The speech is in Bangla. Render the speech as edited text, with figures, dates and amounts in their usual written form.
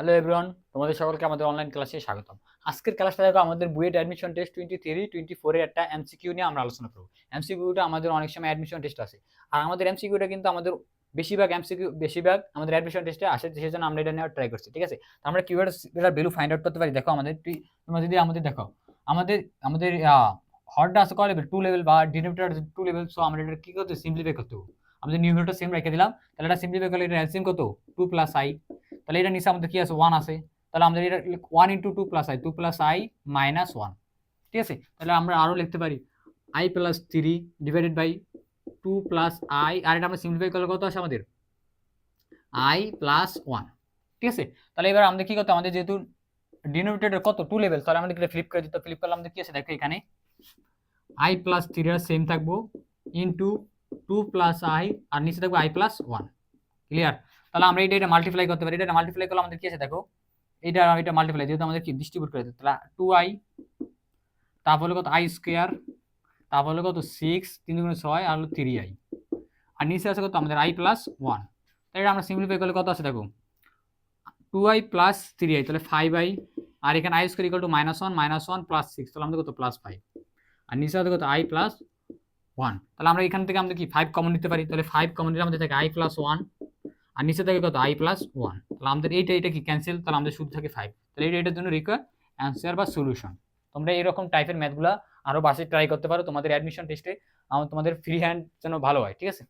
হ্যালো এভরিওয়ান, তোমাদের সকলকে আমাদের অনলাইন ক্লাসে স্বাগতম। আজকের ক্লাসটা দেখো আমাদের বুয়েট অ্যাডমিশন টেস্ট 23-24 এর একটা এমসিকিউ নিয়ে আমরা আলোচনা করব। এমসিকিউটা আমাদের অনেক সময় অ্যাডমিশন টেস্ট আসে, আর আমাদের এমসিকিউটা কিন্তু আমাদের বেশিরভাগ আমাদের অ্যাডমিশন টেস্টে আসে, সেজন্য আমরা এটা নেওয়ার ট্রাই করছি। ঠিক আছে, তো আমরা কিভাবে এটার ভ্যালু ফাইন্ড আউট করতে পারি দেখো। তোমরা যদি আমাদের দেখো, আমাদের আমাদের হরটা আছে কয় লেভেল, 2 লেভেল, বা ডিনোমিনেটর 2 লেভেল। সো আমরা এটা কি করতে সিম্পলিফাই করতে হবে। আমাদের নিউমারেটর সেম রেখে দিলাম, তাহলে এটা সিম্পলিফাই করলে এটা এলসিএম কত, 2 প্লাস আই। তাহলে এটা নিচে আমাদের কি আছে, 1 আছে। তাহলে আমাদের এটা 1 into 2 plus i, 2 plus i minus 1। ঠিক আছে, তাহলে আমরা আরও লিখতে পারি i plus 3 divided by 2 plus i, আর এটা আমরা সিম্পলিফাই করলে কত আসে আমাদের, আই প্লাস 1। ঠিক আছে, তাহলে এবার আমাদের কি করতে, আমাদের যেহেতু ডিনোমিনেটর কত 2 লেভেল, তাহলে আমাদের এটা ফ্লিপ করে দিতে। ফ্লিপ করলে আমাদের কি আছে দেখো, এখানে আই প্লাস 3 এর সেম থাকবো ইন্টু 2 প্লাস আই, আর নিচে থাকবো আই প্লাস 1। ক্লিয়ার? তাহলে আমরা এটা মাল্টিপ্লাই করতে পারি। এটা মাল্টিপ্লাই করলে আমাদের কি আছে দেখো, এটা মাল্টিপ্লাই যেহেতু আমাদের কি ডিস্ট্রিবিউট করে দিতে, তাহলে 2i, তারপরে কত আই স্কোয়ার, তারপরে কত 6, 3 গুণ 6, আর হলো 3i, আর নিচে আছে কত আমাদের আই প্লাস 1। তাহলে এটা আমরা সিম্পলিফাই করলে কত আছে দেখো, 2i প্লাস 3i, তাহলে 5i, আর এখানে I square equal to -1 plus 6, তাহলে আমাদের কত প্লাস 5, আর নিচে আছে কত আই প্লাস 1। তাহলে আমরা এখান থেকে আমাদের কি 5 কমন নিতে পারি, তাহলে 5 কমন নিলে আমাদের থাকে আই প্লাস 1, আর নিচে থাকে কত আই প্লাস 1। তাহলে আমাদের এটা কি ক্যান্সেল, তাহলে আমাদের শুধু থাকে 5। তাহলে এটার জন্য রিকোয়ার অ্যান্সার বা সলিউশন। তোমরা এরকম টাইপের ম্যাথগুলো আরো বাসায় ট্রাই করতে পারো তোমাদের অ্যাডমিশন টেস্টে, তোমাদের ফ্রি হ্যান্ড যেন ভালো হয়। ঠিক আছে।